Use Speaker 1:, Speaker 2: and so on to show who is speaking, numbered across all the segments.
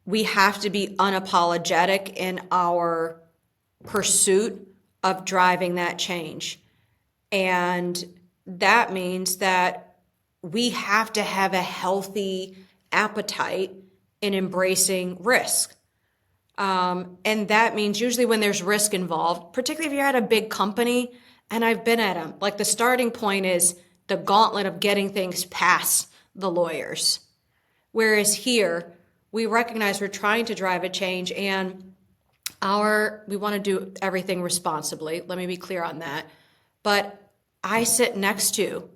Speaker 1: we have to be unapologetic in our pursuit of driving that change. And that means that we have to have a healthy appetite in embracing risk. And that means usually when there's risk involved, particularly if you're at a big company, and I've been at them, like the starting point is the gauntlet of getting things past the lawyers. Whereas here, we recognize we're trying to drive a change and we want to do everything responsibly. Let me be clear on that. But I sit next to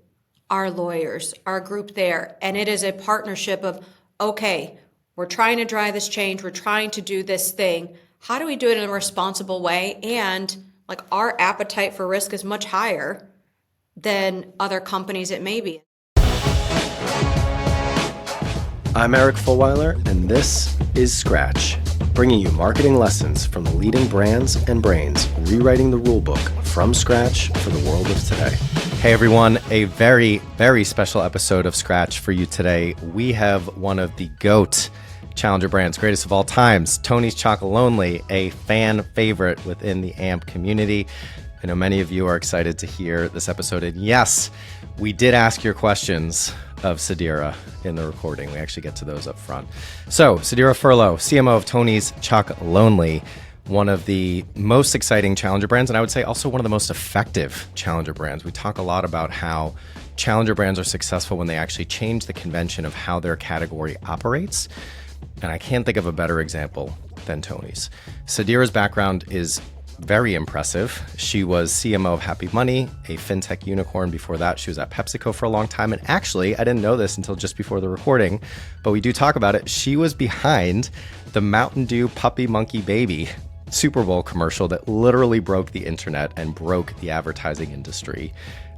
Speaker 1: our lawyers, our group there, and it is a partnership of, okay, we're trying to drive this change. We're trying to do this thing. How do we do it in a responsible way? And like our appetite for risk is much higher than other companies it may be.
Speaker 2: I'm Eric Fulweiler, and this is Scratch, bringing you marketing lessons from the leading brands and brains rewriting the rulebook from scratch for the world of today. Hey everyone, a very, very special episode of Scratch for you today. We have one of the GOAT Challenger brands, greatest of all times, Tony's Chocolonely, a fan favorite within the AMP community. I know many of you are excited to hear this episode. And yes, we did ask your questions of Sadira in the recording. We actually get to those up front. So, Sadira Furlow, CMO of Tony's Chocolonely, one of the most exciting Challenger brands, and I would say also one of the most effective Challenger brands. We talk a lot about how Challenger brands are successful when they actually change the convention of how their category operates. And I can't think of a better example than Tony's. Sadira's background is very impressive. She was CMO of Happy Money, a fintech unicorn. Before that, she was at PepsiCo for a long time. And actually, I didn't know this until just before the recording, but we do talk about it. She was behind the Mountain Dew Puppy Monkey Baby Super Bowl commercial that literally broke the internet and broke the advertising industry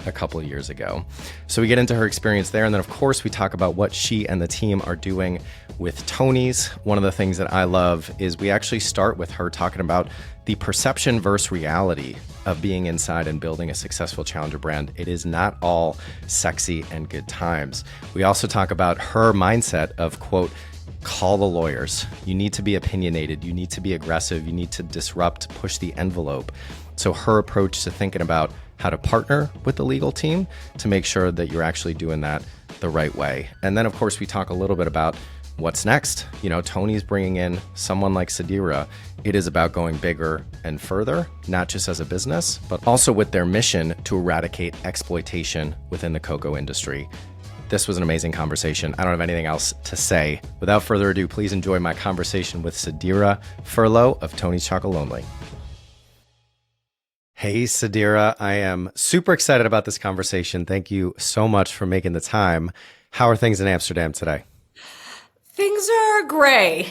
Speaker 2: a couple of years ago. So we get into her experience there. And then, of course, we talk about what she and the team are doing with Tony's. One of the things that I love is we actually start with her talking about the perception versus reality of being inside and building a successful Challenger brand. It is not all sexy and good times. We also talk about her mindset of, quote, call the lawyers. You need to be opinionated. You need to be aggressive. You need to disrupt, push the envelope. So her approach to thinking about how to partner with the legal team to make sure that you're actually doing that the right way. And then, of course, we talk a little bit about what's next. You know, Tony's bringing in someone like Sadira. It is about going bigger and further, not just as a business, but also with their mission to eradicate exploitation within the cocoa industry. This was an amazing conversation. I don't have anything else to say. Without further ado, please enjoy my conversation with Sadira Furlow of Tony's Chocolonely. Hey, Sadira, I am super excited about this conversation. Thank you so much for making the time. How are things in Amsterdam today?
Speaker 1: Things are gray.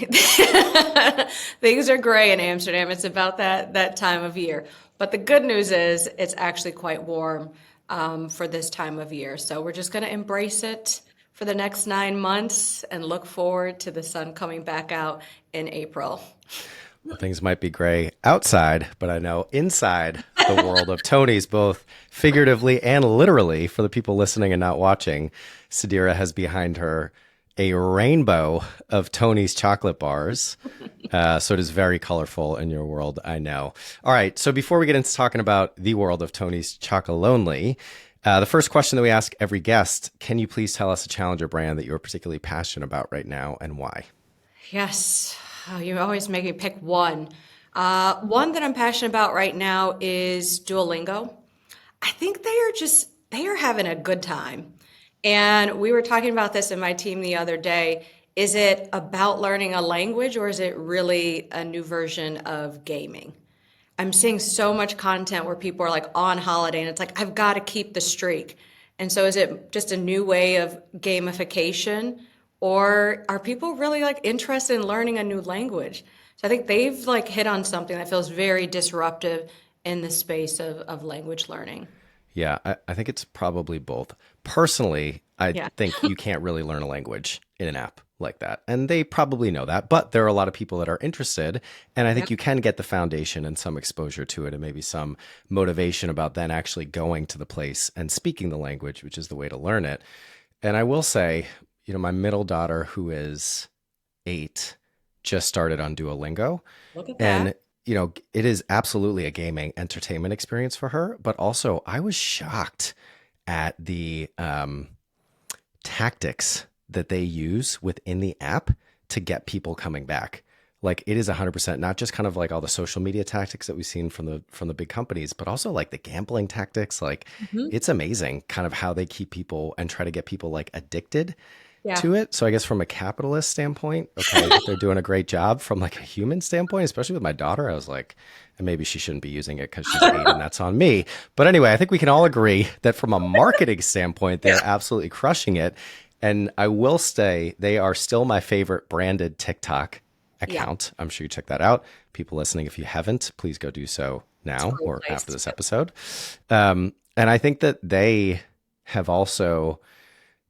Speaker 1: Things are gray in Amsterdam. It's about that time of year. But the good news is it's actually quite warm for this time of year. So we're just going to embrace it for the next 9 months and look forward to the sun coming back out in April.
Speaker 2: Well, things might be gray outside, but I know inside the world of Tony's, both figuratively and literally, for the people listening and not watching, Sadira has behind her a rainbow of Tony's chocolate bars. So it is very colorful in your world, I know. All right, so before we get into talking about the world of Tony's Chocolonely, the first question that we ask every guest, can you please tell us a Challenger brand that you're particularly passionate about right now and why?
Speaker 1: Yes, you always make me pick one. One that I'm passionate about right now is Duolingo. I think they are having a good time. And we were talking about this in my team the other day. Is it about learning a language or is it really a new version of gaming? I'm seeing so much content where people are like on holiday and it's like, I've got to keep the streak. And so is it just a new way of gamification or are people really like interested in learning a new language? So I think they've like hit on something that feels very disruptive in the space of language learning.
Speaker 2: Yeah, I think it's probably both. Personally, I
Speaker 1: Yeah.
Speaker 2: think you can't really learn a language in an app like that. And they probably know that, but there are a lot of people that are interested. And I think
Speaker 1: Yep.
Speaker 2: you can get the foundation and some exposure to it and maybe some motivation about then actually going to the place and speaking the language, which is the way to learn it. And I will say, you know, my middle daughter, who is 8, just started on Duolingo.
Speaker 1: Look at that.
Speaker 2: And, it is absolutely a gaming entertainment experience for her. But also, I was shocked at the tactics that they use within the app to get people coming back. Like it is 100% not just kind of like all the social media tactics that we've seen from the big companies, but also like the gambling tactics. Like
Speaker 1: Mhm.
Speaker 2: it's amazing kind of how they keep people and try to get people like addicted
Speaker 1: Yeah.
Speaker 2: to it. So I guess from a capitalist standpoint, okay, they're doing a great job. From like a human standpoint, especially with my daughter, I was like, and maybe she shouldn't be using it because she's 8 and that's on me. But anyway, I think we can all agree that from a marketing standpoint, they're absolutely crushing it. And I will say they are still my favorite branded TikTok
Speaker 1: Yeah.
Speaker 2: account. I'm sure you check that out. People listening, if you haven't, please go do so
Speaker 1: It's a
Speaker 2: now
Speaker 1: great
Speaker 2: or
Speaker 1: place
Speaker 2: after
Speaker 1: to
Speaker 2: this
Speaker 1: go.
Speaker 2: episode. And I think that they have also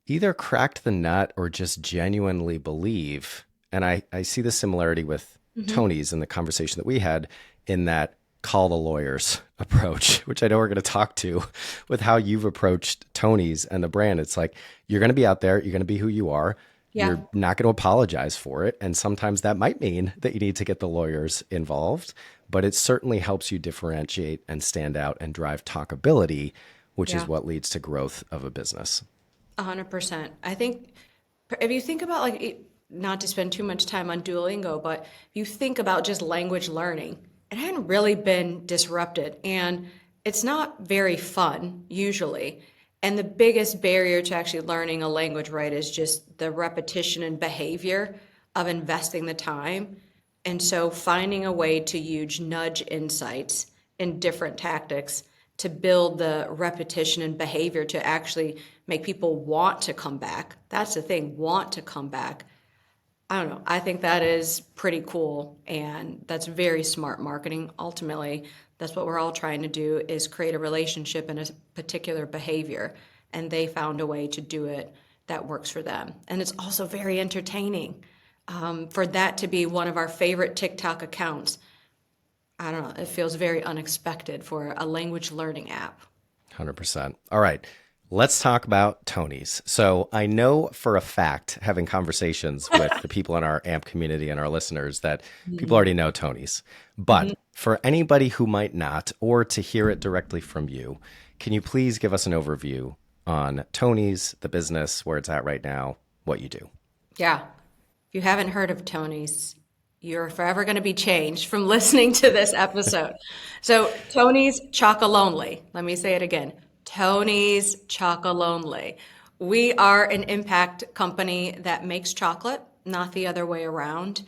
Speaker 2: either cracked the nut or just genuinely believe. And I see the similarity with
Speaker 1: Hmm.
Speaker 2: Tony's in the conversation that we had in that call the lawyers approach, which I know we're going to talk to with how you've approached Tony's and the brand. It's like, you're going to be out there, you're going to be who you are.
Speaker 1: Yeah.
Speaker 2: You're not going to apologize for it. And sometimes that might mean that you need to get the lawyers involved, but it certainly helps you differentiate and stand out and drive talkability, which is
Speaker 1: Yeah.
Speaker 2: what leads to growth of a business.
Speaker 1: 100%. I think if you think about like not to spend too much time on Duolingo, but if you think about just language learning, it hadn't really been disrupted and it's not very fun usually. And the biggest barrier to actually learning a language right is just the repetition and behavior of investing the time. And so finding a way to use nudge insights and different tactics to build the repetition and behavior to actually make people want to come back. That's the thing, want to come back. I don't know. I think that is pretty cool and that's very smart marketing. Ultimately, that's what we're all trying to do is create a relationship and a particular behavior and they found a way to do it that works for them. And it's also very entertaining. For that to be one of our favorite TikTok accounts, I don't know, it feels very unexpected for a language learning app.
Speaker 2: 100%. All right. Let's talk about Tony's. So I know for a fact, having conversations with the people in our AMP community and our listeners, that people already know Tony's.
Speaker 1: Mhm.
Speaker 2: But for anybody who might not, or to hear it directly from you, can you please give us an overview on Tony's, the business, where it's at right now, what you do?
Speaker 1: Yeah. If you haven't heard of Tony's, you're forever going to be changed from listening to this episode. So, Tony's Chocolonely. Let me say it again. Tony's Chocolonely. We are an impact company that makes chocolate, not the other way around.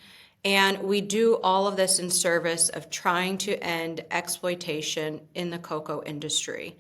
Speaker 1: And we do all of this in service of trying to end exploitation in the cocoa industry.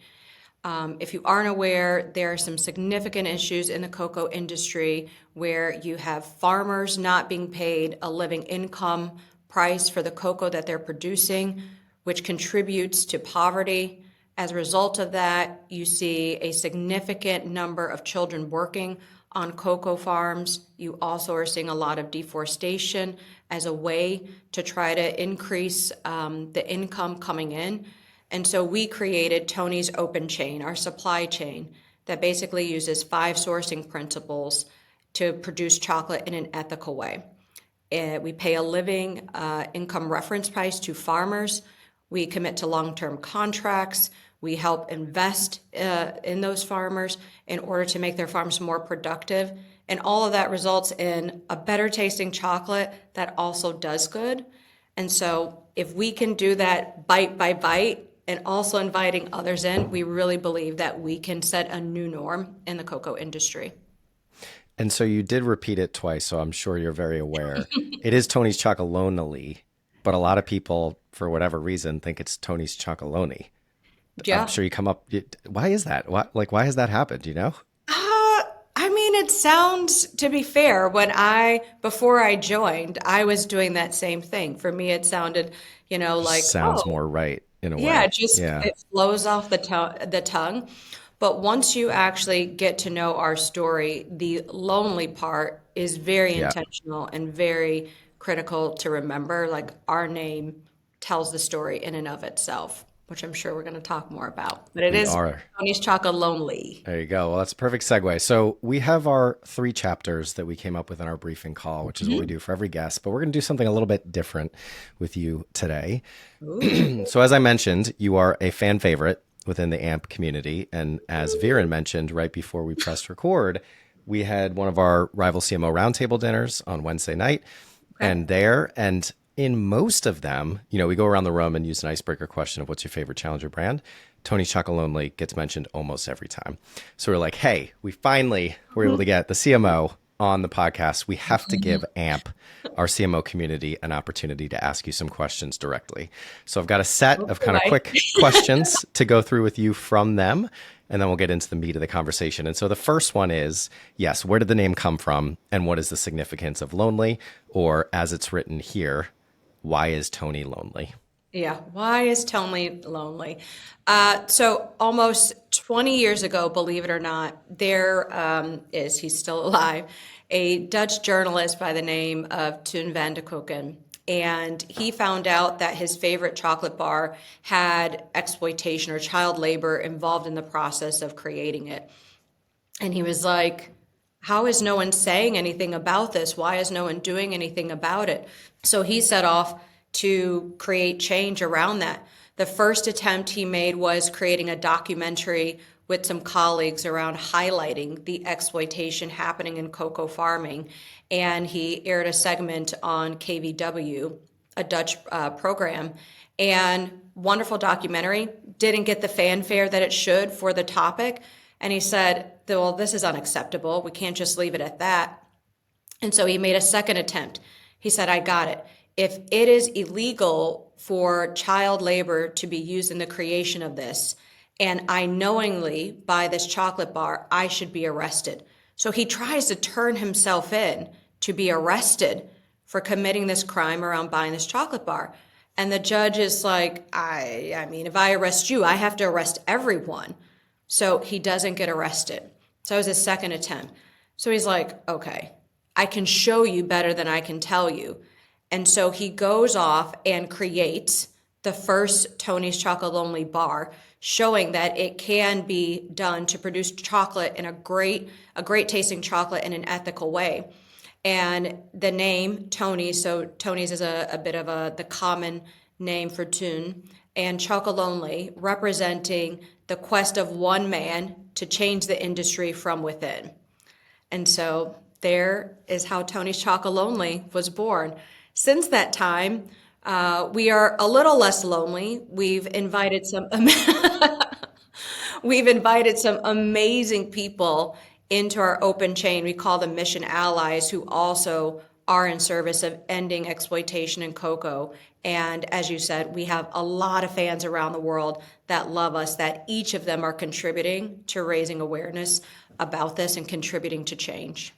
Speaker 1: If you aren't aware, there are some significant issues in the cocoa industry where you have farmers not being paid a living income price for the cocoa that they're producing, which contributes to poverty. As a result of that, you see a significant number of children working on cocoa farms. You also are seeing a lot of deforestation as a way to try to increase the income coming in. And so we created Tony's Open Chain, our supply chain, that basically uses 5 sourcing principles to produce chocolate in an ethical way. We pay a living income reference price to farmers. We commit to long-term contracts. We help invest in those farmers in order to make their farms more productive. And all of that results in a better tasting chocolate that also does good. And so if we can do that bite by bite and also inviting others in, we really believe that we can set a new norm in the cocoa industry.
Speaker 2: And so you did repeat it twice, so I'm sure you're very aware. It is Tony's Chocolonely, but a lot of people, for whatever reason, think it's Tony's Chocolonely. I'm
Speaker 1: Yeah.
Speaker 2: sure you come up. Why is that? Why has that happened? You know,
Speaker 1: I mean, it sounds, to be fair, before I joined, I was doing that same thing. For me, it sounded,
Speaker 2: just
Speaker 1: like,
Speaker 2: sounds
Speaker 1: oh,
Speaker 2: more right in a
Speaker 1: yeah,
Speaker 2: way. Yeah,
Speaker 1: it flows off the tongue. But once you actually get to know our story, the lonely part is very
Speaker 2: yeah,
Speaker 1: intentional and very critical to remember. Like our name tells the story in and of itself. which I'm sure we're going to talk more about. But it
Speaker 2: We
Speaker 1: is
Speaker 2: are.
Speaker 1: Tony's Chocolonely.
Speaker 2: There you go. Well, that's a perfect segue. So we have our 3 chapters that we came up with in our briefing call, which is what we do for every guest, but we're going to do something a little bit different with you today.
Speaker 1: Ooh.
Speaker 2: So as I mentioned, you are a fan favorite within the AMP community. And as Viren mentioned right before we pressed record, we had one of our rival CMO roundtable dinners on Wednesday night.
Speaker 1: Okay.
Speaker 2: And in most of them, we go around the room and use an icebreaker question of what's your favorite challenger brand. Tony's Chocolonely gets mentioned almost every time. So we're like, hey, we finally were able to get the CMO on the podcast. We have to give AMP, our CMO community, an opportunity to ask you some questions directly. So I've got a set of kind of quick questions to go through with you from them, and then we'll get into the meat of the conversation. And so the first one is, yes, where did the name come from, and what is the significance of lonely? Or as it's written here, why is Tony lonely?
Speaker 1: Yeah. Why is Tony lonely? So almost 20 years ago, believe it or not, he's still alive, a Dutch journalist by the name of Toon van de Koken. And he found out that his favorite chocolate bar had exploitation or child labor involved in the process of creating it. And he was like, how is no one saying anything about this? Why is no one doing anything about it? So he set off to create change around that. The first attempt he made was creating a documentary with some colleagues around highlighting the exploitation happening in cocoa farming. And he aired a segment on KVW, a Dutch program, and wonderful documentary, didn't get the fanfare that it should for the topic. And he said, well, this is unacceptable. We can't just leave it at that. And so he made a second attempt. He said, I got it. If it is illegal for child labor to be used in the creation of this, and I knowingly buy this chocolate bar, I should be arrested. So he tries to turn himself in to be arrested for committing this crime around buying this chocolate bar. And the judge is like, I mean, if I arrest you, I have to arrest everyone. So he doesn't get arrested. So it was his second attempt. So he's like, okay, I can show you better than I can tell you. And so he goes off and creates the first Tony's Chocolonely bar, showing that it can be done to produce chocolate in a great tasting chocolate in an ethical way. And the name Tony's, so Tony's is a bit of the common name for Toon, and Chocolonely representing the quest of one man to change the industry from within. And so there is how Tony's Chocolonely was born. Since that time, we are a little less lonely. We've invited some amazing people into our open chain. We call them mission allies, who also are in service of ending exploitation in cocoa. And as you said, we have a lot of fans around the world that love us, that each of them are contributing to raising awareness about this and contributing to change.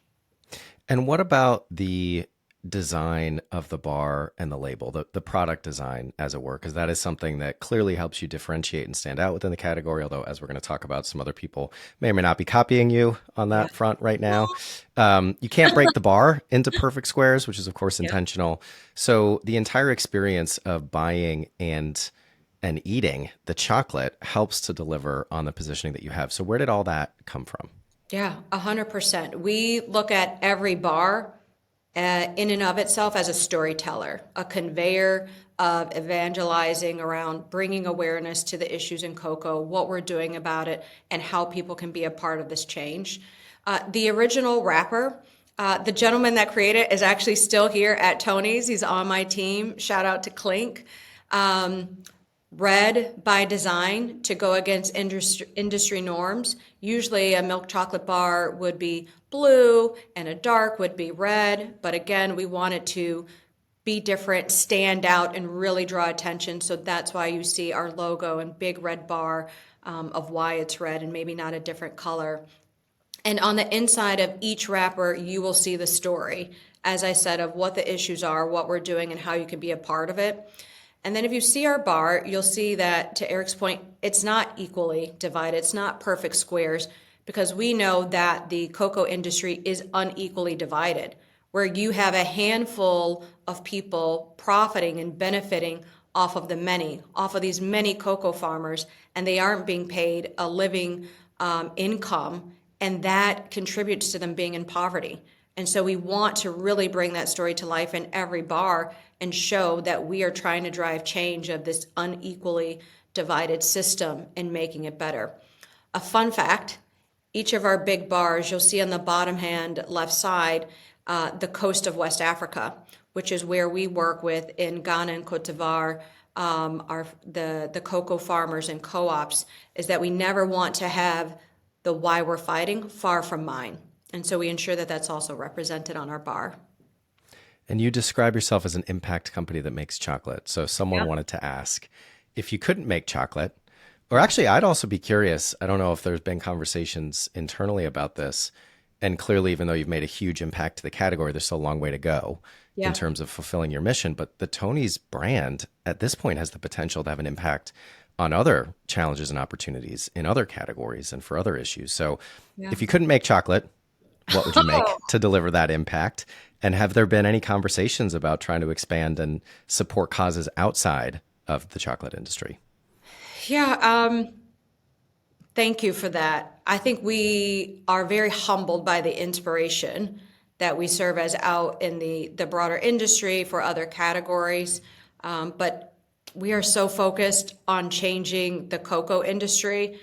Speaker 2: And what about the design of the bar and the label, the product design, as it were? Because that is something that clearly helps you differentiate and stand out within the category, although, as we're going to talk about, some other people may or may not be copying you on that front right now. You can't break the bar into perfect squares, which is, of course, intentional. So the entire experience of buying and eating the chocolate helps to deliver on the positioning that you have. So where did all that come from?
Speaker 1: Yeah, 100%. We look at every bar in and of itself as a storyteller, a conveyor of evangelizing around bringing awareness to the issues in cocoa, what we're doing about it, and how people can be a part of this change. The original wrapper, the gentleman that created it, is actually still here at Tony's. He's on my team. Shout out to Clink. Red by design to go against industry norms. Usually a milk chocolate bar would be blue and a dark would be red. But again, we want it to be different, stand out, and really draw attention. So that's why you see our logo and big red bar of why it's red and maybe not a different color. And on the inside of each wrapper, you will see the story, as I said, of what the issues are, what we're doing, and how you can be a part of it. And then if you see our bar, you'll see that, to Eric's point, it's not equally divided. It's not perfect squares, because we know that the cocoa industry is unequally divided, where you have a handful of people profiting and benefiting off of these many cocoa farmers, and they aren't being paid a living income, and that contributes to them being in poverty. And so we want to really bring that story to life in every bar and show that we are trying to drive change of this unequally divided system and making it better. A fun fact, each of our big bars, you'll see on the bottom hand left side, the coast of West Africa, which is where we work with in Ghana and Cote d'Ivoire, the cocoa farmers and co-ops, is that we never want to have the why we're fighting far from mine. And so we ensure that that's also represented on our bar.
Speaker 2: And you describe yourself as an impact company that makes chocolate. So someone wanted to ask, if you couldn't make chocolate, or actually, I'd also be curious, I don't know if there's been conversations internally about this, and clearly, even though you've made a huge impact to the category, there's still a long way to go in terms of fulfilling your mission. But the Tony's brand at this point has the potential to have an impact on other challenges and opportunities in other categories and for other issues. So if you couldn't make chocolate, what would you make to deliver that impact? And have there been any conversations about trying to expand and support causes outside of the chocolate industry?
Speaker 1: Yeah, thank you for that. I think we are very humbled by the inspiration that we serve as out in the broader industry for other categories. But we are so focused on changing the cocoa industry.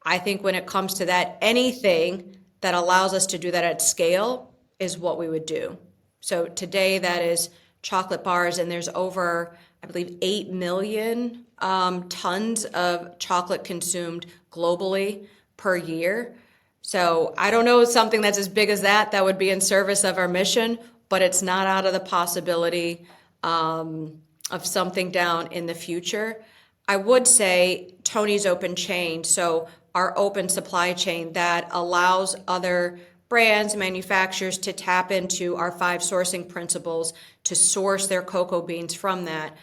Speaker 1: I think when it comes to that, anything that allows us to do that at scale is what we would do. So today that is chocolate bars, and there's over, I believe, 8 million tons of chocolate consumed globally per year. So I don't know something that's as big as that would be in service of our mission, but it's not out of the possibility of something down in the future. I would say Tony's open chain, so our open supply chain that allows other brands, manufacturers to tap into our 5 sourcing principles to source their cocoa beans from that.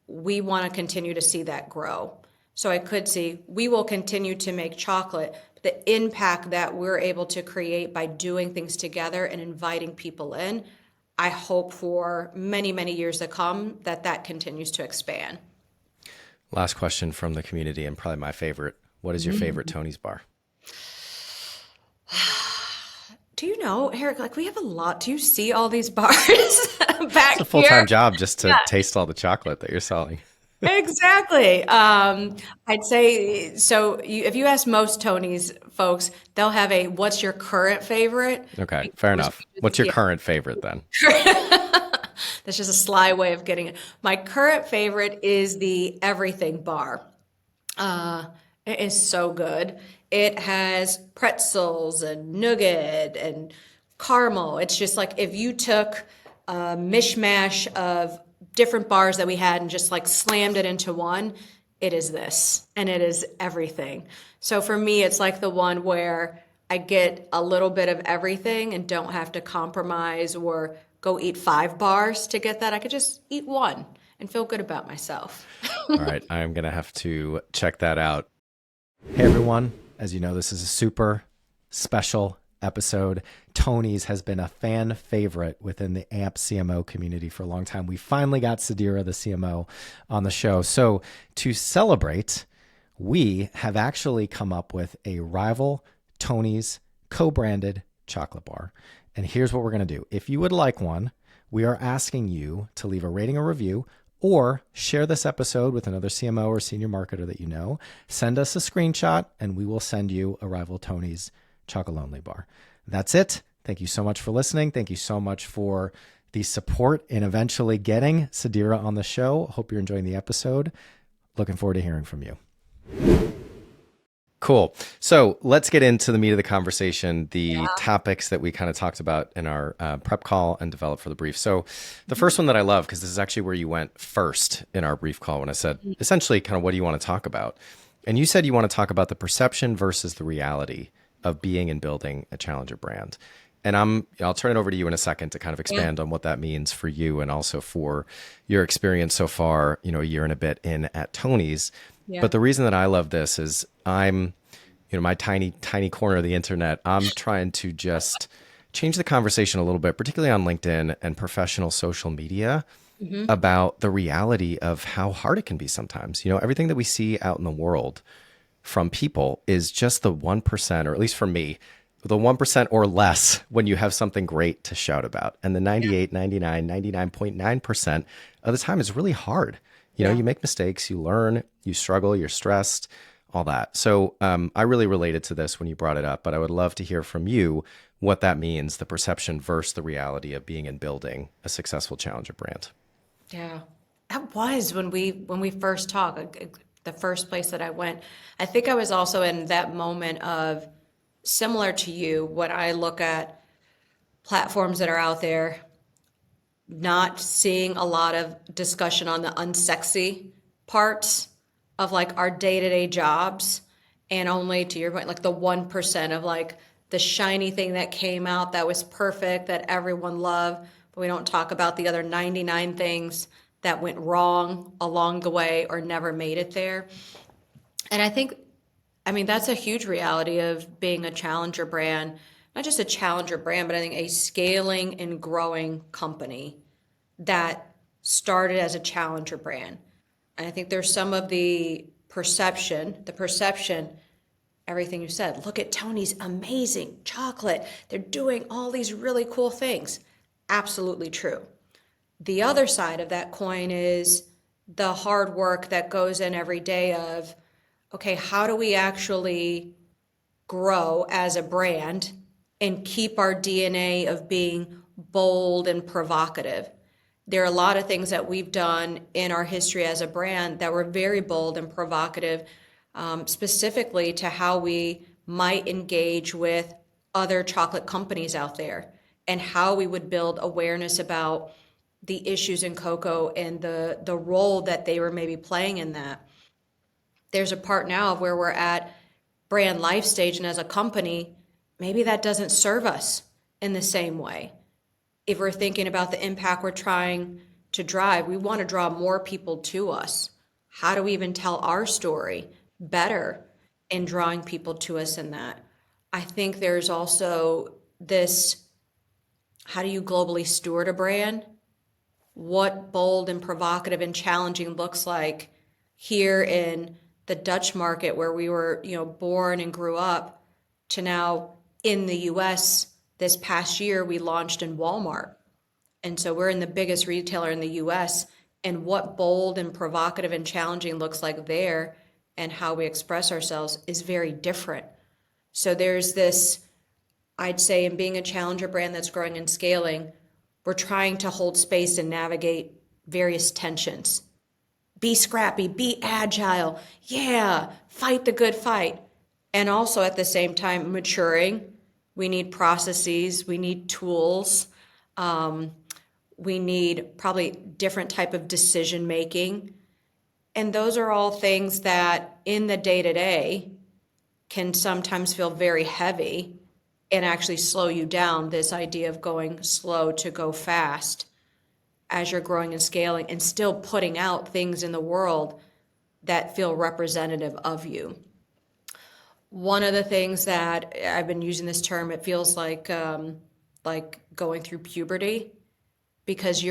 Speaker 1: We want to continue to see that grow. So I could see we will continue to make chocolate, but the impact that we're able to create by doing things together and inviting people in, I hope for many, many years to come that continues to expand.
Speaker 2: Last question from the community, and probably my favorite. What is your favorite Tony's bar?
Speaker 1: Do you know, Eric, like we have a lot. Do you see all these bars back
Speaker 2: It's a full-time job just to taste all the chocolate that you're selling.
Speaker 1: Exactly. I'd say, so if you ask most Tony's folks, they'll have a, what's your current favorite?
Speaker 2: Okay, fair enough. What's your current favorite then?
Speaker 1: That's just a sly way of getting it. My current favorite is the everything bar. It is so good. It has pretzels and nougat and caramel. It's just like if you took a mishmash of different bars that we had and just like slammed it into one, it is this, and it is everything. So for me, it's like the one where I get a little bit of everything and don't have to compromise or go eat 5 bars to get that. I could just eat one and feel good about myself.
Speaker 2: All right, I'm going to have to check that out. Hey, everyone. As you know, this is a super special episode. Tony's has been a fan favorite within the AMP CMO community for a long time. We finally got Sadira, the CMO, on the show. So to celebrate, we have actually come up with a rival Tony's co-branded chocolate bar. And here's what we're going to do. If you would like one, we are asking you to leave a rating or review or share this episode with another CMO or senior marketer that you know. Send us a screenshot and we will send you a rival Tony's Chocolonely bar. That's it. Thank you so much for listening. Thank you so much for the support in eventually getting Sadira on the show. Hope you're enjoying the episode. Looking forward to hearing from you. Cool. So let's get into the meat of the conversation, the topics that we kind of talked about in our prep call and developed for the brief. So the first one that I love, because this is actually where you went first in our brief call when I said, essentially kind of what do you want to talk about? And you said you want to talk about the perception versus the reality of being and building a challenger brand. And I'll turn it over to you in a second to kind of expand on what that means for you and also for your experience so far, a year and a bit in at Tony's. Yeah. But the reason that I love this is I'm, my tiny corner of the internet, I'm trying to just change the conversation a little bit, particularly on LinkedIn and professional social media, about the reality of how hard it can be sometimes. Everything that we see out in the world from people is just the 1%, or at least for me, the 1% or less when you have something great to shout about. And the
Speaker 1: Yeah.
Speaker 2: 98, 99, 99.9% of the time is really hard.
Speaker 1: Yeah.
Speaker 2: You make mistakes, you learn, you struggle, you're stressed, all that. So I really related to this when you brought it up, but I would love to hear from you what that means, the perception versus the reality of being and building a successful challenger brand.
Speaker 1: Yeah. That was when we first talked, the first place that I went. I think I was also in that moment of, similar to you, when I look at platforms that are out there, not seeing a lot of discussion on the unsexy parts of like our day-to-day jobs, and only, to your point, like the 1% of like the shiny thing that came out that was perfect, that everyone loved, but we don't talk about the other 99 things that went wrong along the way or never made it there. And I mean, that's a huge reality of being a challenger brand, not just a challenger brand, but I think a scaling and growing company that started as a challenger brand. And I think there's some of the perception, everything you said. Look at Tony's amazing chocolate. They're doing all these really cool things. Absolutely true. The other side of that coin is the hard work that goes in every day of, okay, how do we actually grow as a brand and keep our DNA of being bold and provocative? There are a lot of things that we've done in our history as a brand that were very bold and provocative, specifically to how we might engage with other chocolate companies out there, and how we would build awareness about the issues in cocoa and the role that they were maybe playing in that. There's a part now of where we're at brand life stage, and as a company, maybe that doesn't serve us in the same way. If we're thinking about the impact we're trying to drive, we want to draw more people to us. How do we even tell our story better in drawing people to us in that? I think there's also this, how do you globally steward a brand? What bold and provocative and challenging looks like here in the Dutch market where we were, born and grew up, to now in the US this past year we launched in Walmart. And so we're in the biggest retailer in the US, and what bold and provocative and challenging looks like there and how we express ourselves is very different. So there's this, I'd say, in being a challenger brand that's growing and scaling, we're trying to hold space and navigate various tensions. Be scrappy, be agile, yeah, fight the good fight. And also at the same time, maturing. We need processes, we need tools, we need probably different type of decision making. And those are all things that in the day to day can sometimes feel very heavy and actually slow you down. This idea of going slow to go fast as you're growing and scaling and still putting out things in the world that feel representative of you. One of the things that I've been using this term, it feels like going through puberty, because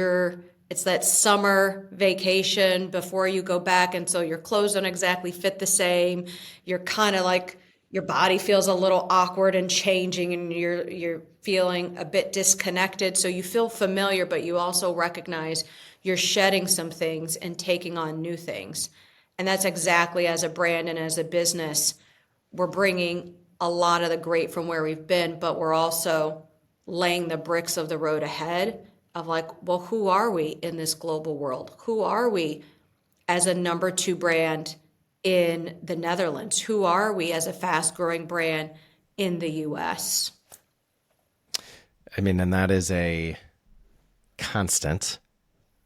Speaker 1: it's that summer vacation before you go back, and so your clothes don't exactly fit the same. You're kind of like, your body feels a little awkward and changing, and you're feeling a bit disconnected. So you feel familiar, but you also recognize you're shedding some things and taking on new things. And that's exactly, as a brand and as a business, we're bringing a lot of the great from where we've been, but we're also laying the bricks of the road ahead of like, well, who are we in this global world? Who are we as a number two brand in the Netherlands? Who are we as a fast growing brand in the US?
Speaker 2: I mean, and that is a constant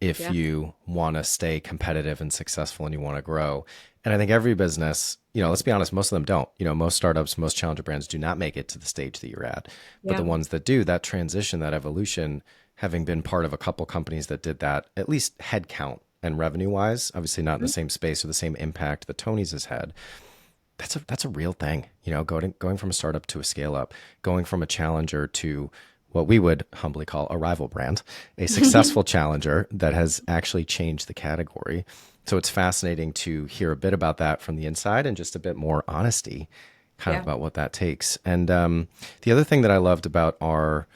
Speaker 2: if
Speaker 1: Yeah.
Speaker 2: you want to stay competitive and successful and you want to grow. And I think every business, let's be honest, most of them don't. Most startups, most challenger brands do not make it to the stage that you're at. But the
Speaker 1: Yeah.
Speaker 2: ones that do, that transition, that evolution, having been part of a couple companies that did that, at least headcount and revenue wise, obviously not in the same space or the same impact that Tony's has had. That's a real thing. Going from a startup to a scale up, going from a challenger to what we would humbly call a rival brand, a successful challenger that has actually changed the category. So it's fascinating to hear a bit about that from the inside and just a bit more honesty kind of
Speaker 1: Yeah.
Speaker 2: about what that takes. And the other thing that I loved about our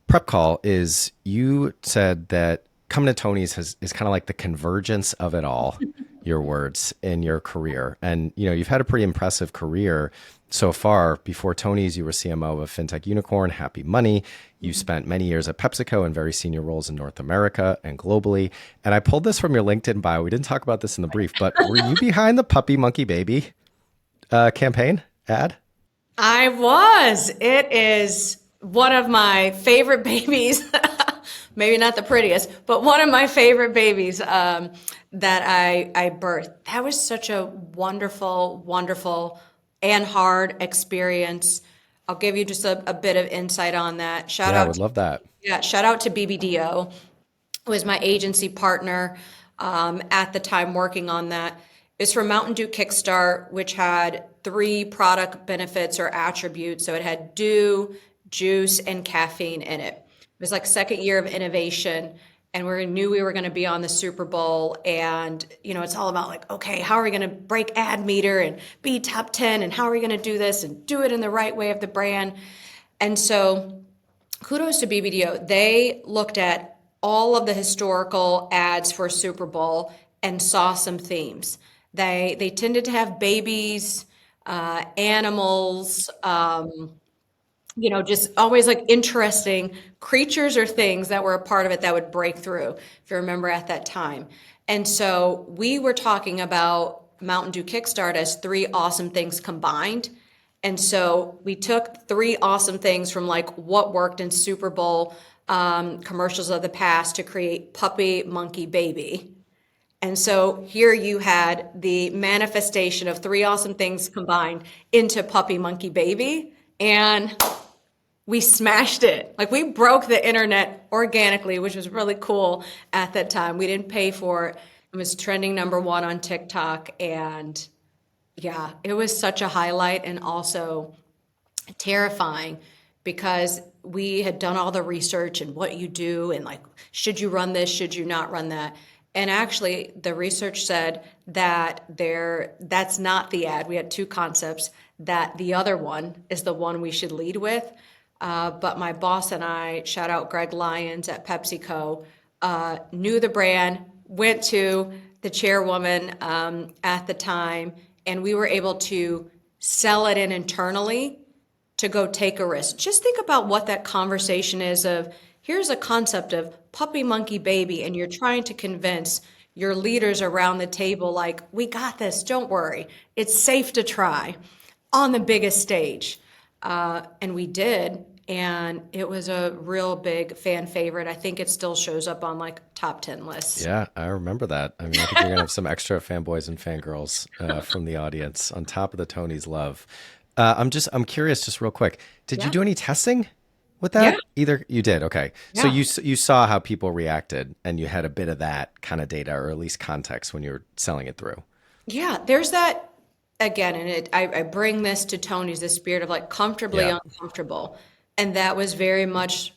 Speaker 2: prep call is you said that coming to Tony's is kind of like the convergence of it all, your words, in your career. And, you know, you've had a pretty impressive career so far. Before Tony's, you were CMO of a fintech unicorn, Happy Money. You spent many years at PepsiCo in very senior roles in North America and globally. And I pulled this from your LinkedIn bio. We didn't talk about this in the brief, but were you behind the Puppy Monkey Baby campaign ad?
Speaker 1: I was. It is one of my favorite babies. Maybe not the prettiest, but one of my favorite babies that I birthed. That was such a wonderful, wonderful, and hard experience. I'll give you just a bit of insight on that.
Speaker 2: Yeah, I would love that.
Speaker 1: Yeah, shout out to BBDO, who was my agency partner at the time working on that. It's for Mountain Dew Kickstart, which had three product benefits or attributes. So it had dew, juice, and caffeine in it. It was like second year of innovation, and we knew we were going to be on the Super Bowl. And it's all about like, okay, how are we going to break ad meter and be top 10, and how are we going to do this and do it in the right way of the brand? And so kudos to BBDO. They looked at all of the historical ads for Super Bowl and saw some themes. They tended to have babies, animals, just always like interesting creatures or things that were a part of it that would break through, if you remember at that time. And so we were talking about Mountain Dew Kickstart as three awesome things combined. And so we took three awesome things from like what worked in Super Bowl commercials of the past to create Puppy Monkey Baby. And so here you had the manifestation of three awesome things combined into Puppy Monkey Baby. And we smashed it. Like we broke the internet organically, which was really cool at that time. We didn't pay for it. It was trending #1 on TikTok. And yeah, it was such a highlight and also terrifying because we had done all the research and what you do and like, should you run this? Should you not run that? And actually, the research said that that's not the ad. We had two concepts, that the other one is the one we should lead with. But my boss and I, shout out Greg Lyons at PepsiCo, knew the brand, went to the chairwoman at the time, and we were able to sell it in internally to go take a risk. Just think about what that conversation is of, here's a concept of Puppy Monkey Baby, and you're trying to convince your leaders around the table, like, we got this, don't worry. It's safe to try on the biggest stage. And we did, and it was a real big fan favorite. I think it still shows up on like top 10 lists.
Speaker 2: Yeah, I remember that. I mean, I think you're gonna have some extra fanboys and fangirls from the audience on top of the Tony's love. I'm curious, just real quick. Did you
Speaker 1: Yeah.
Speaker 2: do any testing with
Speaker 1: Yeah.
Speaker 2: that? Either you did, okay. So
Speaker 1: Yeah.
Speaker 2: you saw how people reacted, and you had a bit of that kind of data, or at least context, when you were selling it through.
Speaker 1: Yeah. There's that again, and I bring this to Tony's, the spirit of like comfortably
Speaker 2: Yeah.
Speaker 1: uncomfortable. And that was very much,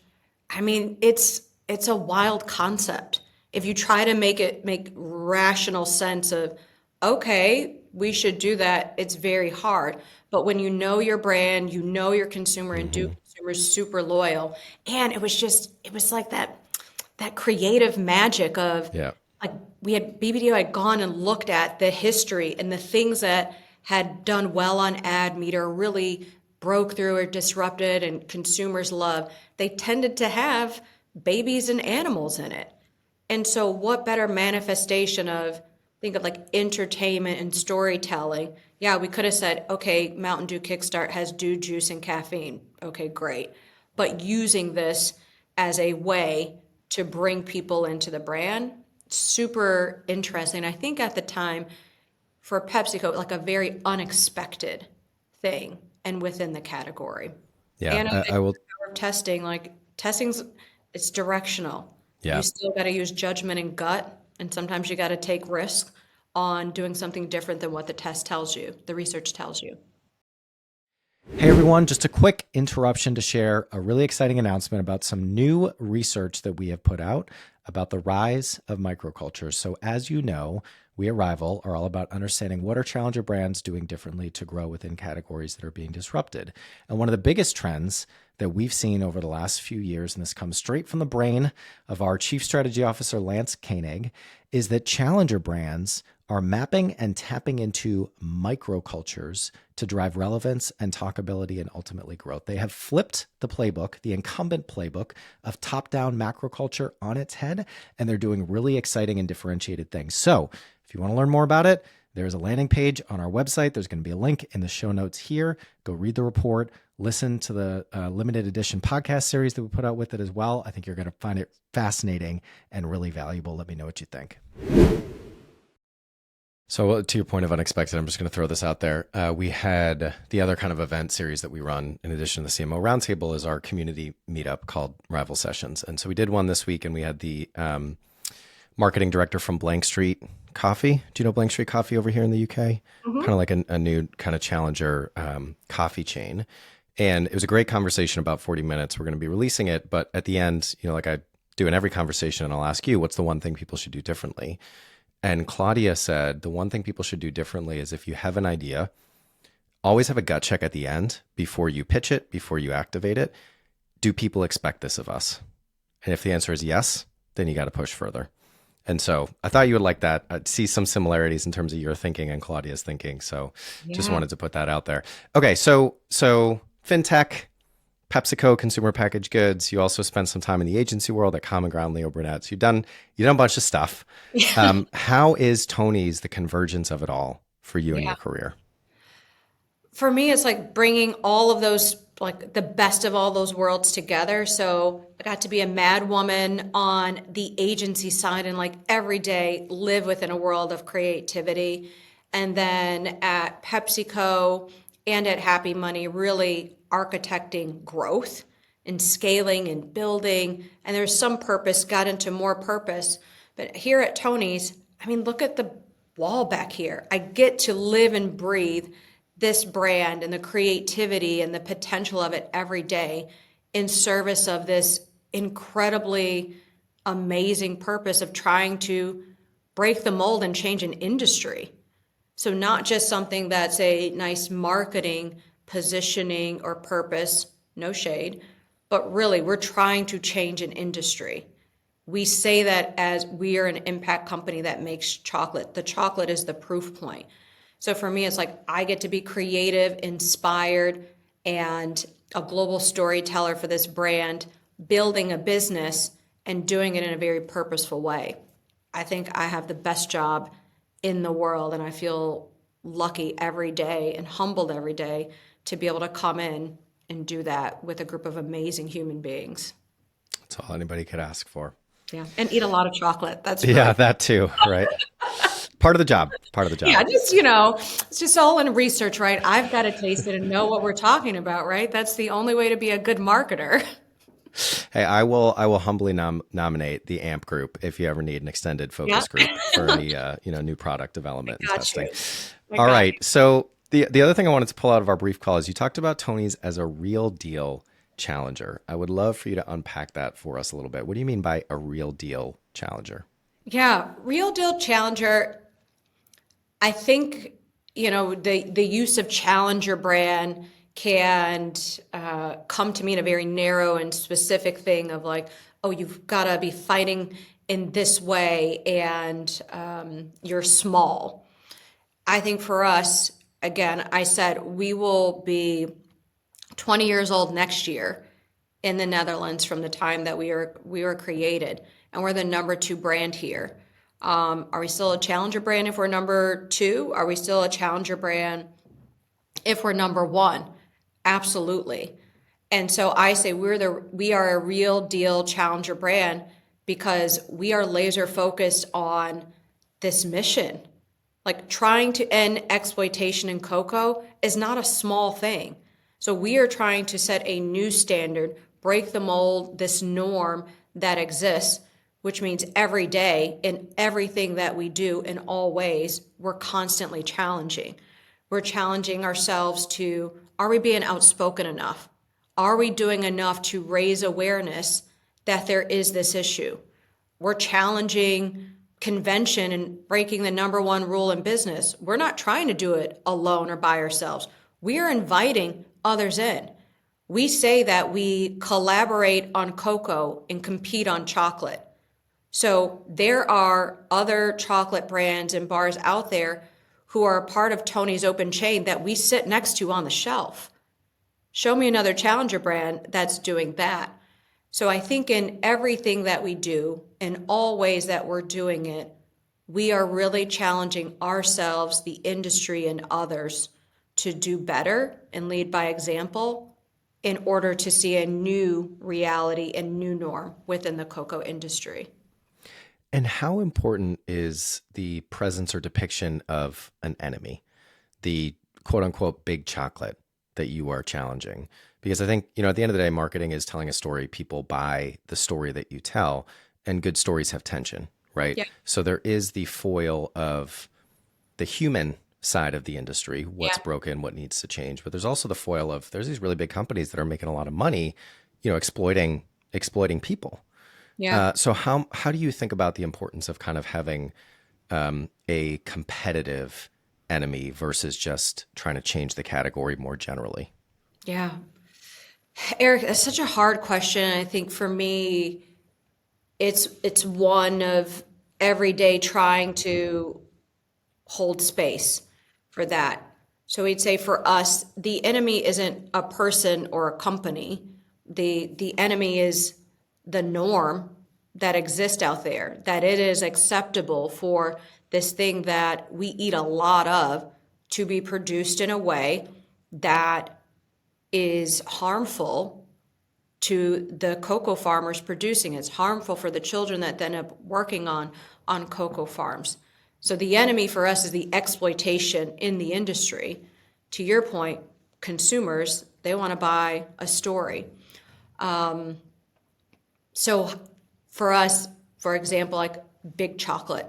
Speaker 1: I mean, it's a wild concept. If you try to make rational sense of, okay, we should do that, it's very hard. But when you know your brand, you know your consumer, and do
Speaker 2: Hmm.
Speaker 1: consumers super loyal. And it was like that creative magic of
Speaker 2: Yeah.
Speaker 1: like BBDO had gone and looked at the history and the things that had done well on ad meter, really broke through or disrupted and consumers love. They tended to have babies and animals in it. And so what better manifestation of, think of like entertainment and storytelling. Yeah, we could have said, okay, Mountain Dew Kickstart has dew, juice, and caffeine. Okay, great. But using this as a way to bring people into the brand, super interesting. I think at the time for PepsiCo, like a very unexpected thing and within the category.
Speaker 2: Yeah,
Speaker 1: And I
Speaker 2: I
Speaker 1: think
Speaker 2: will.
Speaker 1: the power of testing, like testing's, it's directional. You
Speaker 2: Yeah.
Speaker 1: still got to use judgment and gut, and sometimes you got to take risks on doing something different than what the test tells you, the research tells you.
Speaker 2: Hey everyone, just a quick interruption to share a really exciting announcement about some new research that we have put out about the rise of microcultures. So as you know, we at Rival are all about understanding what are challenger brands doing differently to grow within categories that are being disrupted. And one of the biggest trends that we've seen over the last few years, and this comes straight from the brain of our Chief Strategy Officer, Lance Koenig, is that challenger brands are mapping and tapping into microcultures to drive relevance and talkability and ultimately growth. They have flipped the playbook, the incumbent playbook of top-down macroculture on its head, and they're doing really exciting and differentiated things. So if you want to learn more about it, there's a landing page on our website. There's going to be a link in the show notes here. Go read the report, listen to the limited edition podcast series that we put out with it as well. I think you're going to find it fascinating and really valuable. Let me know what you think. So to your point of unexpected, I'm just going to throw this out there. We had the other kind of event series that we run in addition to the CMO Roundtable is our community meetup called Rival Sessions. And so we did one this week, and we had the marketing director from Blank Street Coffee. Do you know Blank Street Coffee over here in the UK? Mm-hmm. Kind of like a new kind of challenger coffee chain. And it was a great conversation, about 40 minutes. We're going to be releasing it. But at the end, like I do in every conversation, and I'll ask you, what's the one thing people should do differently? And Claudia said, the one thing people should do differently is if you have an idea, always have a gut check at the end before you pitch it, before you activate it. Do people expect this of us? And if the answer is yes, then you got to push further. And so I thought you would like that. I'd see some similarities in terms of your thinking and Claudia's thinking. So just wanted to put that out there. Okay, so fintech, PepsiCo, consumer packaged goods. You also spent some time in the agency world at Common Ground, Leo Burnett. So you've done a bunch of stuff. How is Tony's the convergence of it all for you in your career?
Speaker 1: For me, it's like bringing all of those, like the best of all those worlds together. So I got to be a mad woman on the agency side and like every day live within a world of creativity. And then at PepsiCo and at Happy Money, really architecting growth and scaling and building. And there's some purpose, got into more purpose. But here at Tony's, I mean, look at the wall back here. I get to live and breathe this brand and the creativity and the potential of it every day in service of this incredibly amazing purpose of trying to break the mold and change an industry. So not just something that's a nice marketing positioning or purpose, no shade, but really we're trying to change an industry. We say that as we are an impact company that makes chocolate. The chocolate is the proof point. So for me, it's like I get to be creative, inspired, and a global storyteller for this brand, building a business and doing it in a very purposeful way. I think I have the best job in the world, and I feel lucky every day and humbled every day to be able to come in and do that with a group of amazing human beings.
Speaker 2: That's all anybody could ask for.
Speaker 1: Yeah, and eat a lot of chocolate. That's really
Speaker 2: that too, right? Part of the job.
Speaker 1: Yeah, just, it's just all in research, right? I've got to taste it and know what we're talking about, right? That's the only way to be a good marketer.
Speaker 2: Hey, I will humbly nominate the AMP group if you ever need an extended focus group for any new product development and testing. All right. So the other thing I wanted to pull out of our brief call is you talked about Tony's as a real deal challenger. I would love for you to unpack that for us a little bit. What do you mean by a real deal challenger? Yeah,
Speaker 1: real deal challenger. I think, the use of challenger brand can come to me in a very narrow and specific thing of like, oh, you've got to be fighting in this way and you're small. I think for us, again, I said we will be 20 years old next year in the Netherlands from the time that we were created, and we're the number 2 brand here. Are we still a challenger brand if we're number 2? Are we still a challenger brand if we're number 1? Absolutely. And so I say we are a real deal challenger brand because we are laser focused on this mission. Like trying to end exploitation in cocoa is not a small thing. So we are trying to set a new standard, break the mold, this norm that exists, which means every day in everything that we do in all ways, we're constantly challenging. We're challenging ourselves to are we being outspoken enough? Are we doing enough to raise awareness that there is this issue? We're challenging convention and breaking the number one rule in business. We're not trying to do it alone or by ourselves. We are inviting others in. We say that we collaborate on cocoa and compete on chocolate. So there are other chocolate brands and bars out there who are a part of Tony's Open Chain that we sit next to on the shelf. Show me another challenger brand that's doing that. So I think in everything that we do, in all ways that we're doing it, we are really challenging ourselves, the industry, and others to do better and lead by example in order to see a new reality and new norm within the cocoa industry.
Speaker 2: And how important is the presence or depiction of an enemy, the quote unquote big chocolate that you are challenging? Because I think, at the end of the day, marketing is telling a story. People buy the story that you tell, and good stories have tension, right?
Speaker 1: Yeah.
Speaker 2: So there is the foil of the human side of the industry, what's broken, what needs to change. But there's also the foil of there's these really big companies that are making a lot of money, exploiting people.
Speaker 1: Yeah.
Speaker 2: So how do you think about the importance of kind of having a competitive enemy versus just trying to change the category more generally?
Speaker 1: Yeah. Eric, that's such a hard question. I think for me, it's one of every day trying to hold space for that. So we'd say for us, the enemy isn't a person or a company. The enemy is the norm that exists out there, that it is acceptable for this thing that we eat a lot of to be produced in a way that is harmful to the cocoa farmers producing. It's harmful for the children that then end up working on cocoa farms. So the enemy for us is the exploitation in the industry. To your point, consumers, they want to buy a story. So for us, for example, like big chocolate,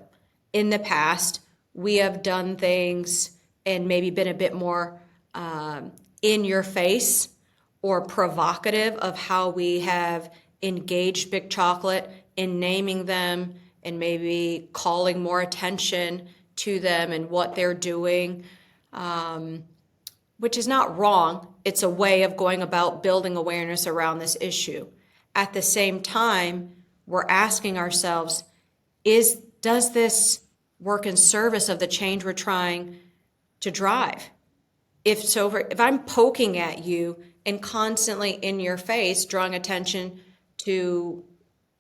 Speaker 1: in the past, we have done things and maybe been a bit more in your face or provocative of how we have engaged big chocolate in naming them and maybe calling more attention to them and what they're doing, which is not wrong. It's a way of going about building awareness around this issue. At the same time, we're asking ourselves, does this work in service of the change we're trying to drive? If I'm poking at you and constantly in your face, drawing attention to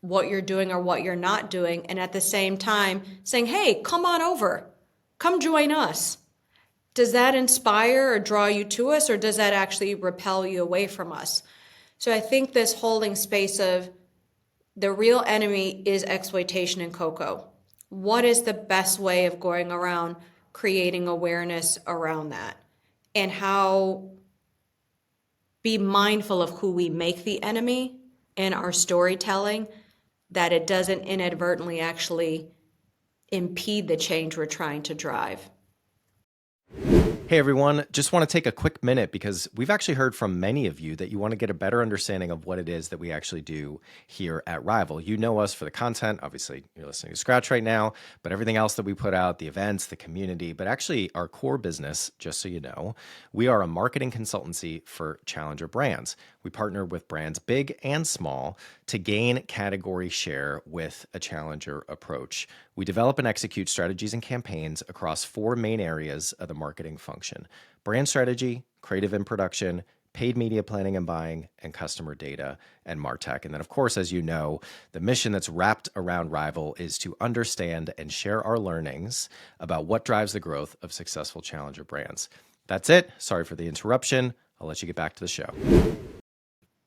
Speaker 1: what you're doing or what you're not doing, and at the same time saying, hey, come on over, come join us. Does that inspire or draw you to us, or does that actually repel you away from us? So I think this holding space of the real enemy is exploitation in cocoa. What is the best way of going around creating awareness around that? And how be mindful of who we make the enemy in our storytelling, that it doesn't inadvertently actually impede the change we're trying to drive.
Speaker 2: Hey everyone, just want to take a quick minute because we've actually heard from many of you that you want to get a better understanding of what it is that we actually do here at Rival. You know us for the content. Obviously, you're listening to Scratch right now, but everything else that we put out, the events, the community, but actually our core business, just so you know, we are a marketing consultancy for challenger brands. We partner with brands big and small to gain category share with a challenger approach. We develop and execute strategies and campaigns across 4 main areas of the marketing function: brand strategy, creative and production, paid media planning and buying, and customer data and MarTech. And then, of course, as you know, the mission that's wrapped around Rival is to understand and share our learnings about what drives the growth of successful challenger brands. That's it. Sorry for the interruption. I'll let you get back to the show.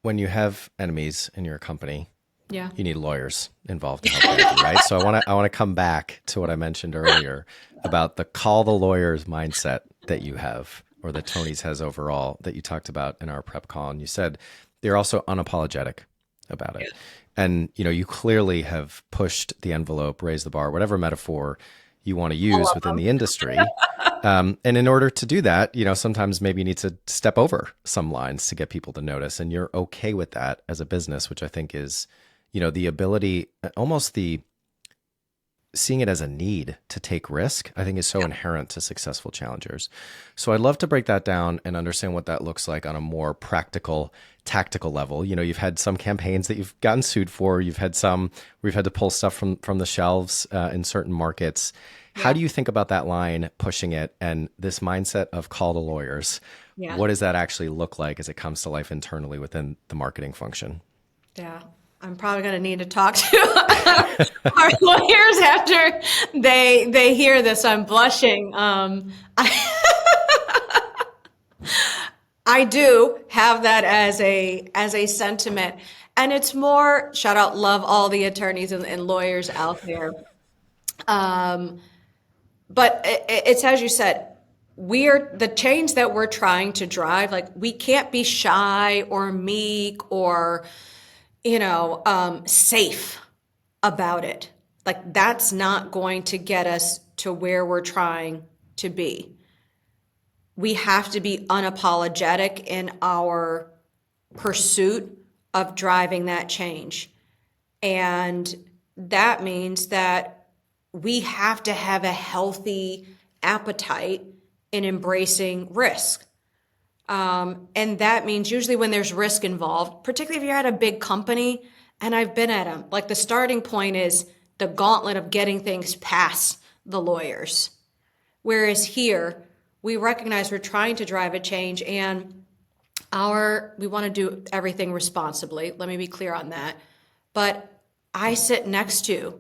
Speaker 2: When you have enemies in your company, you need lawyers involved to help you, right? So I want to come back to what I mentioned earlier about the call the lawyers mindset that you have, or that Tony's has overall, that you talked about in our prep call. And you said they're also unapologetic about it. And, you clearly have pushed the envelope, raised the bar, whatever metaphor you want to use within the industry. And in order to do that, sometimes maybe you need to step over some lines to get people to notice. And you're okay with that as a business, which I think is, the ability, almost the seeing it as a need to take risk, I think is so inherent to successful challengers. So I'd love to break that down and understand what that looks like on a more practical, tactical level. You've had some campaigns that you've gotten sued for. You've had some where you've had to pull stuff from the shelves in certain markets. How do you think about that line, pushing it, and this mindset of call the lawyers?
Speaker 1: Yeah.
Speaker 2: What does that actually look like as it comes to life internally within the marketing function?
Speaker 1: Yeah. I'm probably going to need to talk to our lawyers after they hear this. I'm blushing. I do have that as a sentiment, and it's more shout out, love all the attorneys and lawyers out there. But it's as you said, we're the change that we're trying to drive. Like we can't be shy or meek or safe about it. Like that's not going to get us to where we're trying to be. We have to be unapologetic in our pursuit of driving that change. And that means that we have to have a healthy appetite in embracing risk. And that means usually when there's risk involved, particularly if you're at a big company, and I've been at them, like the starting point is the gauntlet of getting things past the lawyers. Whereas here, we recognize we're trying to drive a change and we want to do everything responsibly. Let me be clear on that. But I sit next to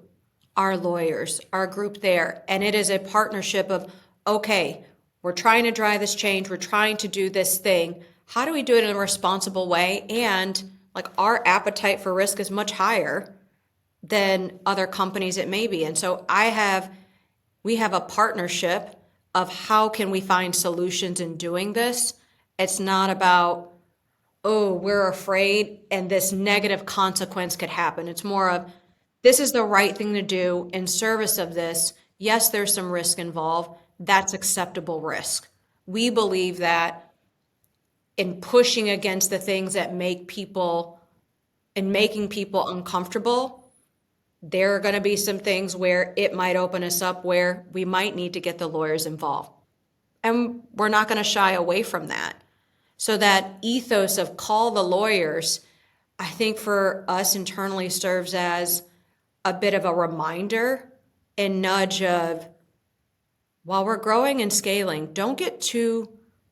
Speaker 1: our lawyers, our group there, and it is a partnership of, okay, we're trying to drive this change. We're trying to do this thing. How do we do it in a responsible way? And like our appetite for risk is much higher than other companies it may be. And so we have a partnership of how can we find solutions in doing this. It's not about, oh, we're afraid and this negative consequence could happen. It's more of, this is the right thing to do in service of this. Yes, there's some risk involved. That's acceptable risk. We believe that in pushing against the things that make people and making people uncomfortable, there are going to be some things where it might open us up where we might need to get the lawyers involved. And we're not going to shy away from that. So that ethos of call the lawyers, I think for us internally serves as a bit of a reminder and nudge of, while we're growing and scaling, don't get too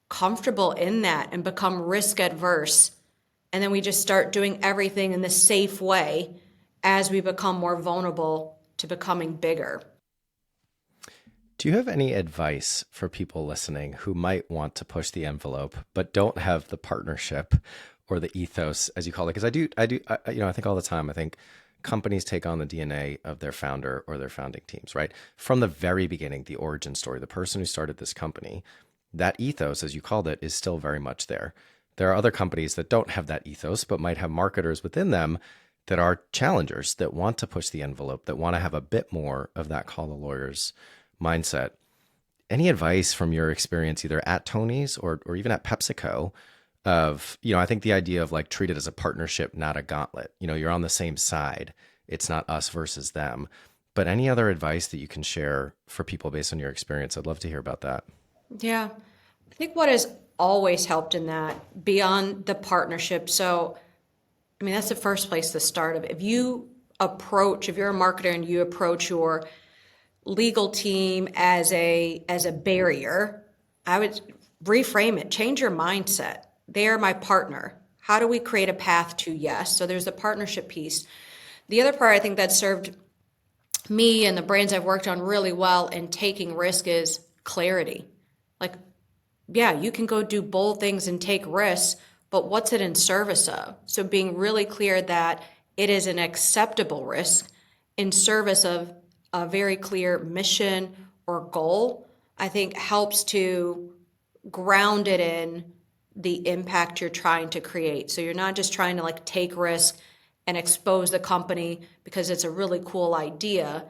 Speaker 1: comfortable in that and become risk adverse. And then we just start doing everything in the safe way as we become more vulnerable to becoming bigger.
Speaker 2: Do you have any advice for people listening who might want to push the envelope, but don't have the partnership or the ethos, as you call it? Because I think all the time, I think companies take on the DNA of their founder or their founding teams, right? From the very beginning, the origin story, the person who started this company, that ethos, as you called it, is still very much there. There are other companies that don't have that ethos, but might have marketers within them that are challengers, that want to push the envelope, that want to have a bit more of that call the lawyers mindset. Any advice from your experience, either at Tony's or even at PepsiCo, of, I think the idea of like treat it as a partnership, not a gauntlet. You're on the same side. It's not us versus them. But any other advice that you can share for people based on your experience? I'd love to hear about that.
Speaker 1: Yeah. I think what has always helped in that, beyond the partnership, so, that's the first place to start of. If you're a marketer and you approach your legal team as a barrier, I would reframe it, change your mindset. They are my partner. How do we create a path to yes? So there's the partnership piece. The other part I think that served me and the brands I've worked on really well in taking risk is clarity. Like, yeah, you can go do bold things and take risks, but what's it in service of? So being really clear that it is an acceptable risk in service of a very clear mission or goal, I think helps to ground it in the impact you're trying to create. So you're not just trying to like take risk and expose the company because it's a really cool idea.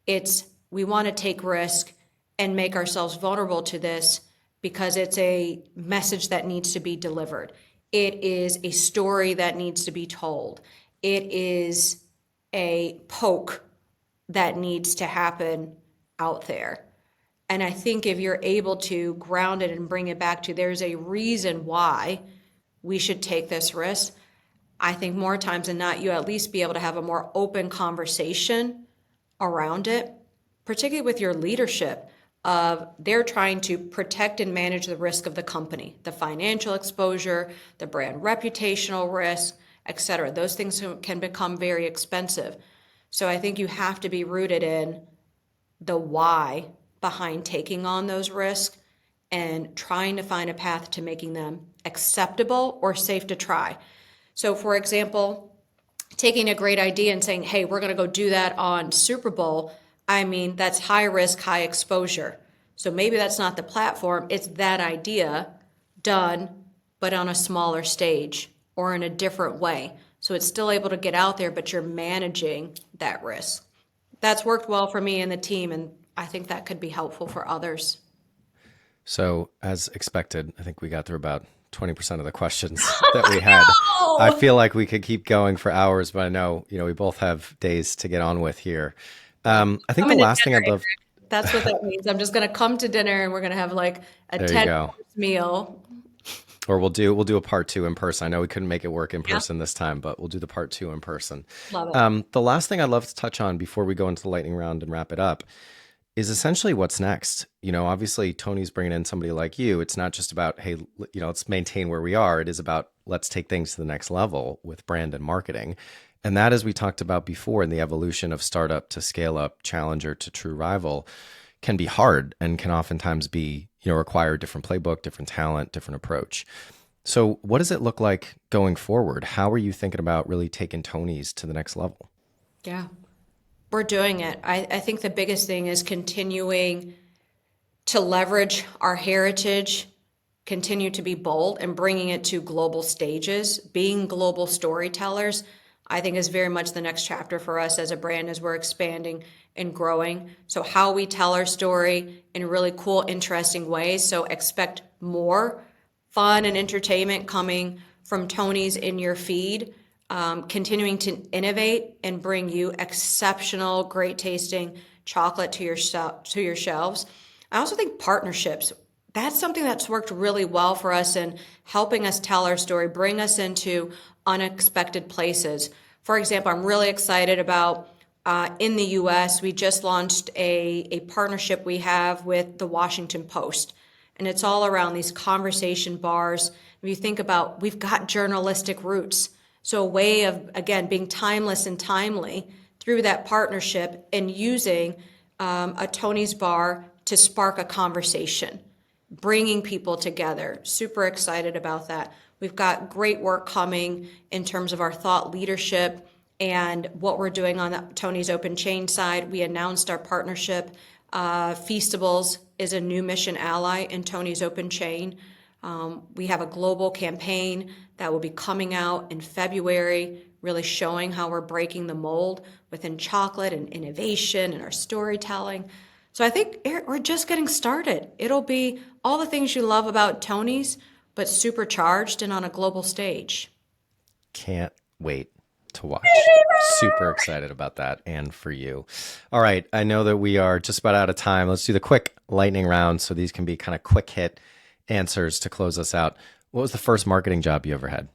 Speaker 1: It's we want to take risk and make ourselves vulnerable to this because it's a message that needs to be delivered. It is a story that needs to be told. It is a poke that needs to happen out there. And I think if you're able to ground it and bring it back to there's a reason why we should take this risk, I think more times than not, you at least be able to have a more open conversation around it, particularly with your leadership of they're trying to protect and manage the risk of the company, the financial exposure, the brand reputational risk, et cetera. Those things can become very expensive. So I think you have to be rooted in the why behind taking on those risks and trying to find a path to making them acceptable or safe to try. So for example, taking a great idea and saying, hey, we're going to go do that on Super Bowl, I mean, that's high risk, high exposure. So maybe that's not the platform, it's that idea done, but on a smaller stage or in a different way. So it's still able to get out there, but you're managing that risk. That's worked well for me and the team, and I think that could be helpful for others.
Speaker 2: So, as expected, I think we got through about 20% of the questions that we had. I feel like we could keep going for hours, but I know, we both have days to get on with here. I think the last thing I'd love.
Speaker 1: That's what that means. I'm just going to come to dinner and we're going to have like a
Speaker 2: There you
Speaker 1: 10-course
Speaker 2: go.
Speaker 1: meal.
Speaker 2: Or we'll do a part 2 in person. I know we couldn't make it work in person this time, but we'll do the part 2 in person.
Speaker 1: Love it.
Speaker 2: The last thing I'd love to touch on before we go into the lightning round and wrap it up is essentially what's next. Obviously Tony's bringing in somebody like you. It's not just about, hey, let's maintain where we are. It is about let's take things to the next level with brand and marketing. And that, as we talked about before, in the evolution of startup to scale up, challenger to true rival, can be hard and can oftentimes be, require a different playbook, different talent, different approach. So what does it look like going forward? How are you thinking about really taking Tony's to the next level?
Speaker 1: Yeah, we're doing it. I think the biggest thing is continuing to leverage our heritage, continue to be bold and bringing it to global stages, being global storytellers, I think is very much the next chapter for us as a brand as we're expanding and growing. So how we tell our story in really cool, interesting ways. So expect more fun and entertainment coming from Tony's in your feed, continuing to innovate and bring you exceptional, great tasting chocolate to your shelves. I also think partnerships, that's something that's worked really well for us in helping us tell our story, bring us into unexpected places. For example, I'm really excited about in the US, we just launched a partnership we have with the Washington Post. And it's all around these conversation bars. If you think about, we've got journalistic roots. So a way of, again, being timeless and timely through that partnership and using a Tony's bar to spark a conversation, bringing people together. Super excited about that. We've got great work coming in terms of our thought leadership and what we're doing on the Tony's Open Chain side. We announced our partnership. Feastables is a new mission ally in Tony's Open Chain. We have a global campaign that will be coming out in February, really showing how we're breaking the mold within chocolate and innovation and our storytelling. So I think we're just getting started. It'll be all the things you love about Tony's, but supercharged and on a global stage.
Speaker 2: Can't wait to watch. Super excited about that and for you. All right. I know that we are just about out of time. Let's do the quick lightning round so these can be kind of quick hit answers to close us out. What was the first marketing job you ever had?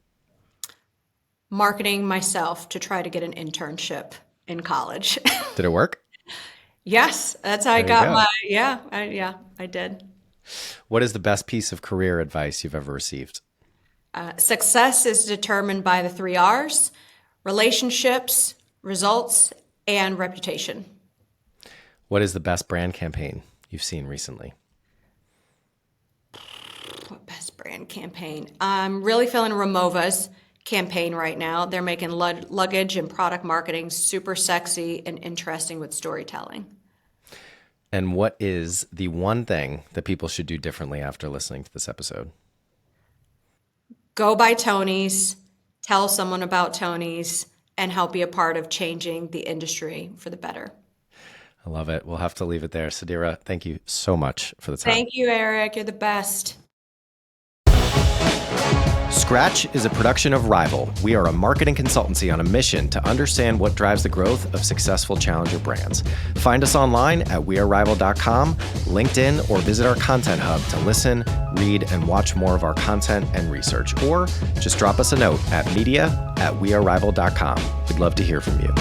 Speaker 1: Marketing myself to try to get an internship in college.
Speaker 2: Did it work?
Speaker 1: Yes, that's how I got my, I did.
Speaker 2: What is the best piece of career advice you've ever received?
Speaker 1: Success is determined by the 3 R's: relationships, results, and reputation.
Speaker 2: What is the best brand campaign you've seen recently?
Speaker 1: What best brand campaign? I'm really feeling Remova's campaign right now. They're making luggage and product marketing super sexy and interesting with storytelling.
Speaker 2: And what is the one thing that people should do differently after listening to this episode?
Speaker 1: Go by Tony's, tell someone about Tony's, and help be a part of changing the industry for the better.
Speaker 2: I love it. We'll have to leave it there. Sadira, thank you so much for the time.
Speaker 1: Thank you, Eric. You're the best.
Speaker 2: Scratch is a production of Rival. We are a marketing consultancy on a mission to understand what drives the growth of successful challenger brands. Find us online at wearerival.com, LinkedIn, or visit our content hub to listen, read, and watch more of our content and research. Or just drop us a note at media@wearerival.com. We'd love to hear from you.